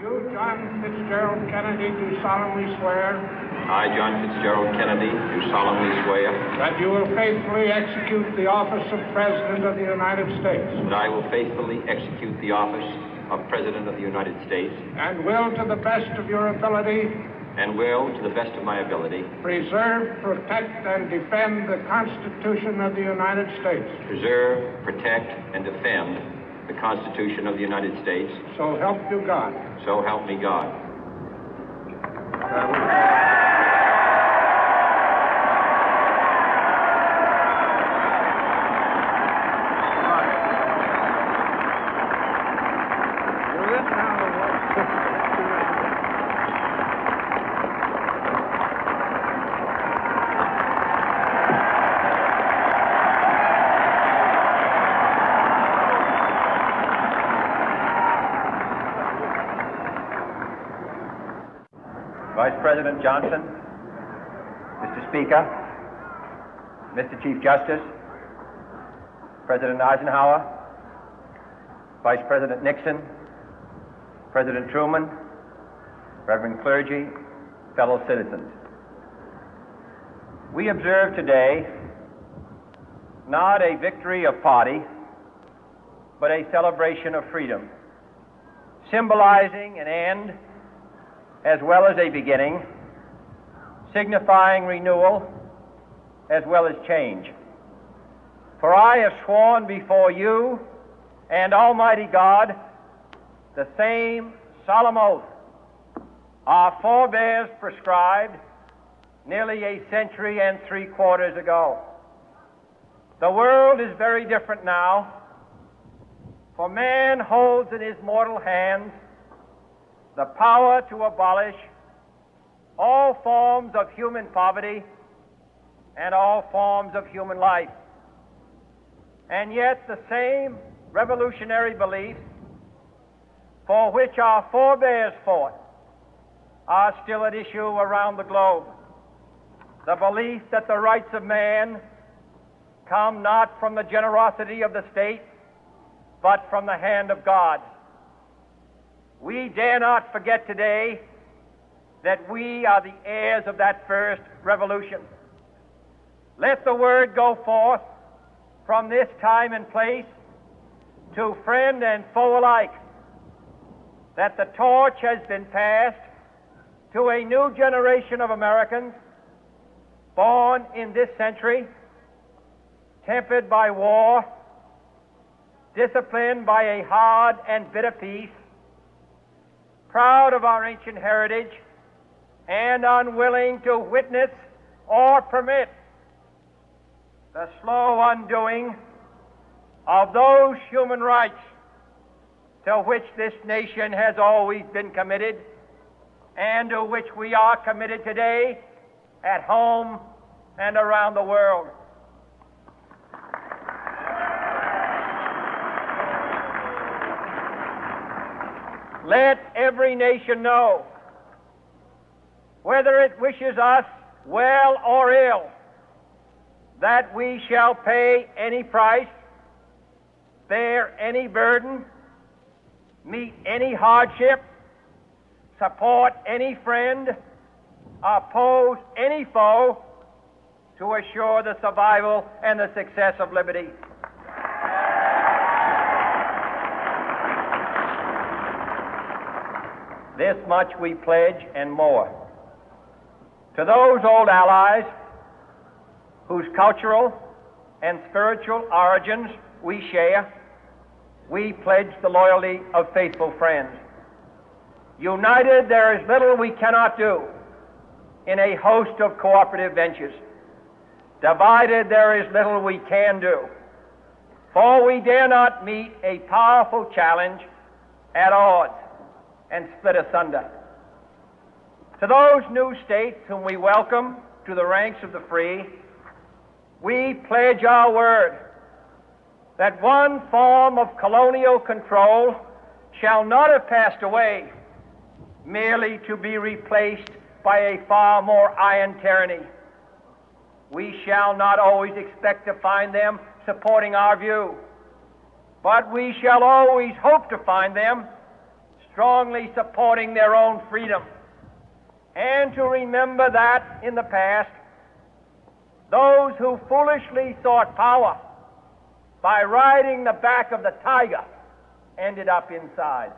You, John Fitzgerald Kennedy, do solemnly swear. I, John Fitzgerald Kennedy, do solemnly swear. That you will faithfully execute the office of President of the United States. That I will faithfully execute the office of President of the United States. And will, to the best of your ability. And will, to the best of my ability. Preserve, protect, and defend the Constitution of the United States. Preserve, protect, and defend the Constitution of the United States. So help you God. So help me God. Vice President Johnson, Mr. Speaker, Mr. Chief Justice, President Eisenhower, Vice President Nixon, President Truman, Reverend clergy, fellow citizens. We observe today not a victory of party, but a celebration of freedom, symbolizing an end as well as a beginning, signifying renewal as well as change. For I have sworn before you and Almighty God the same solemn oath our forebears prescribed nearly a century and 3/4 ago. The world is very different now, for man holds in his mortal hands the power to abolish all forms of human poverty and all forms of human life. And yet the same revolutionary beliefs for which our forebears fought are still at issue around the globe. The belief that the rights of man come not from the generosity of the state, but from the hand of God. We dare not forget today that we are the heirs of that first revolution. Let the word go forth from this time and place to friend and foe alike that the torch has been passed to a new generation of Americans born in this century, tempered by war, disciplined by a hard and bitter peace, proud of our ancient heritage, and unwilling to witness or permit the slow undoing of those human rights to which this nation has always been committed and to which we are committed today at home and around the world. Let every nation know, whether it wishes us well or ill, that we shall pay any price, bear any burden, meet any hardship, support any friend, oppose any foe to assure the survival and the success of liberty. This much we pledge and more. To those old allies whose cultural and spiritual origins we share, we pledge the loyalty of faithful friends. United, there is little we cannot do in a host of cooperative ventures. Divided, there is little we can do, for we dare not meet a powerful challenge at odds and split asunder. To those new states whom we welcome to the ranks of the free, we pledge our word that one form of colonial control shall not have passed away merely to be replaced by a far more iron tyranny. We shall not always expect to find them supporting our view, but we shall always hope to find them strongly supporting their own freedom, and to remember that in the past, those who foolishly sought power by riding the back of the tiger ended up inside.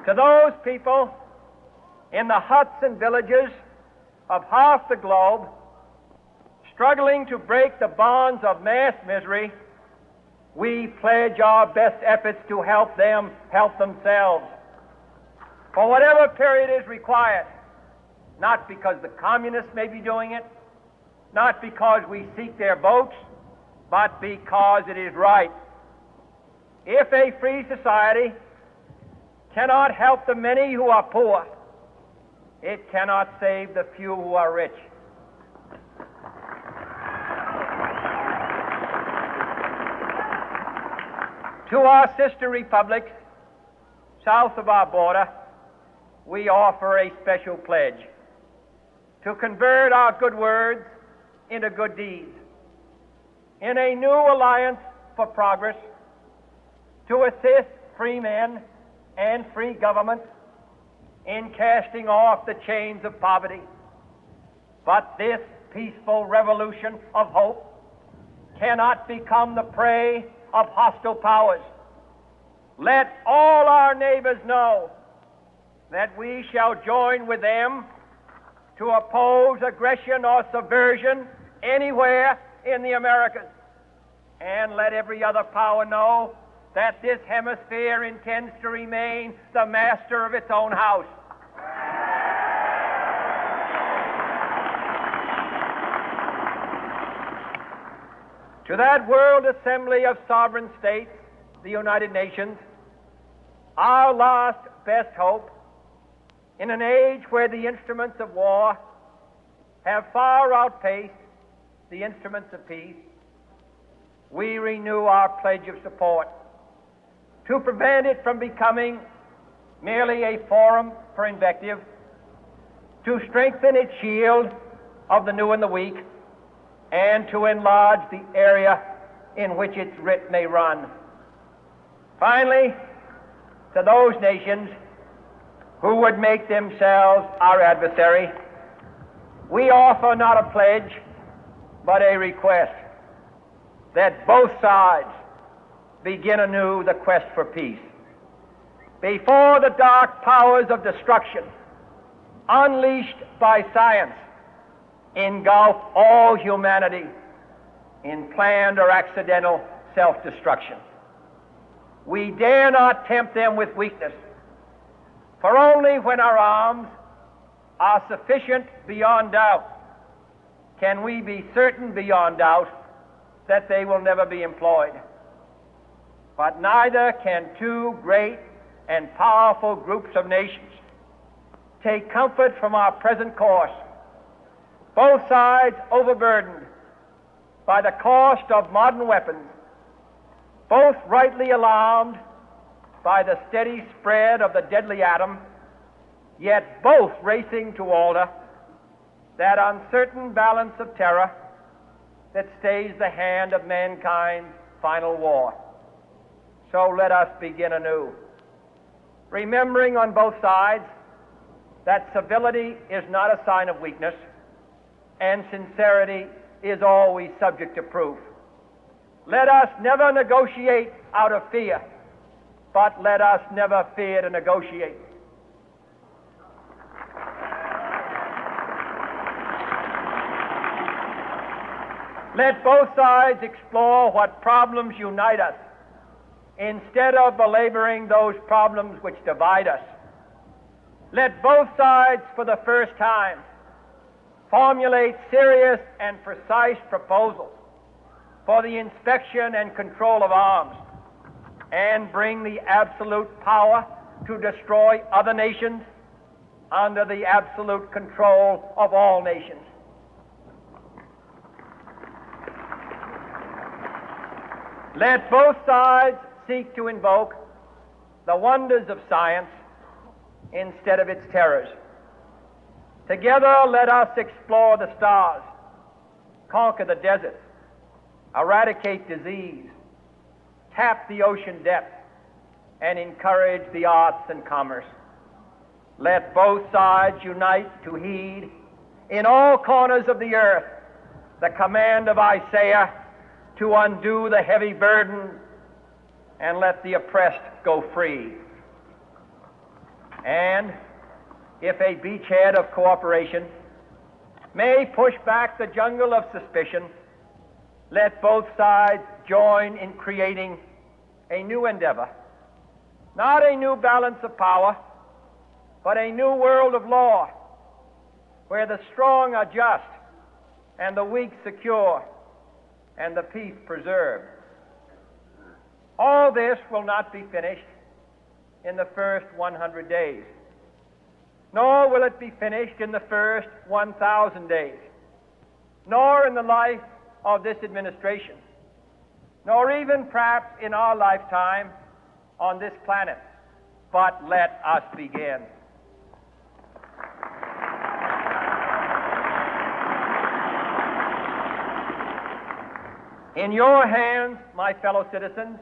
To those people in the huts and villages of half the globe struggling to break the bonds of mass misery, we pledge our best efforts to help them help themselves for whatever period is required, not because the communists may be doing it, not because we seek their votes, but because it is right. If a free society cannot help the many who are poor, it cannot save the few who are rich. To our sister republics south of our border, we offer a special pledge to convert our good words into good deeds, in a new alliance for progress, to assist free men and free governments in casting off the chains of poverty. But this peaceful revolution of hope cannot become the prey of hostile powers. Let all our neighbors know that we shall join with them to oppose aggression or subversion anywhere in the Americas. And let every other power know that this hemisphere intends to remain the master of its own house. To that world assembly of sovereign states, the United Nations, our last best hope, in an age where the instruments of war have far outpaced the instruments of peace, we renew our pledge of support to prevent it from becoming merely a forum for invective, to strengthen its shield of the new and the weak, and to enlarge the area in which its writ may run. Finally, to those nations who would make themselves our adversary, we offer not a pledge, but a request that both sides begin anew the quest for peace. Before the dark powers of destruction, unleashed by science, engulf all humanity in planned or accidental self-destruction, we dare not tempt them with weakness, for only when our arms are sufficient beyond doubt can we be certain beyond doubt that they will never be employed. But neither can two great and powerful groups of nations take comfort from our present course, both sides overburdened by the cost of modern weapons, both rightly alarmed by the steady spread of the deadly atom, yet both racing to alter that uncertain balance of terror that stays the hand of mankind's final war. So let us begin anew, remembering on both sides that civility is not a sign of weakness, and sincerity is always subject to proof. Let us never negotiate out of fear, but let us never fear to negotiate. Let both sides explore what problems unite us, instead of belaboring those problems which divide us. Let both sides, for the first time, formulate serious and precise proposals for the inspection and control of arms, and bring the absolute power to destroy other nations under the absolute control of all nations. Let both sides seek to invoke the wonders of science instead of its terrors. Together, let us explore the stars, conquer the deserts, eradicate disease, tap the ocean depth, and encourage the arts and commerce. Let both sides unite to heed in all corners of the earth the command of Isaiah to undo the heavy burden and let the oppressed go free. And if a beachhead of cooperation may push back the jungle of suspicion, let both sides join in creating a new endeavor, not a new balance of power, but a new world of law, where the strong are just and the weak secure and the peace preserved. All this will not be finished in the first 100 days, nor will it be finished in the first 1,000 days, nor in the life of this administration, nor even perhaps in our lifetime on this planet. But let us begin. In your hands, my fellow citizens,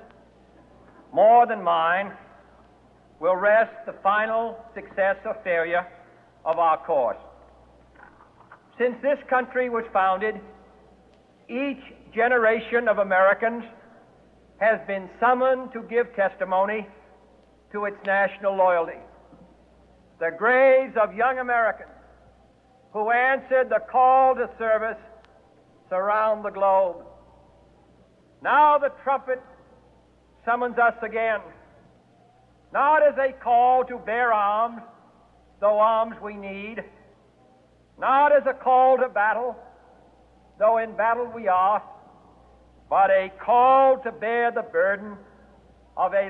more than mine, will rest the final success or failure of our course. Since this country was founded, each generation of Americans has been summoned to give testimony to its national loyalty. The graves of young Americans who answered the call to service surround the globe. Now the trumpet summons us again, not as a call to bear arms, though arms we need, not as a call to battle, though in battle we are, but a call to bear the burden of a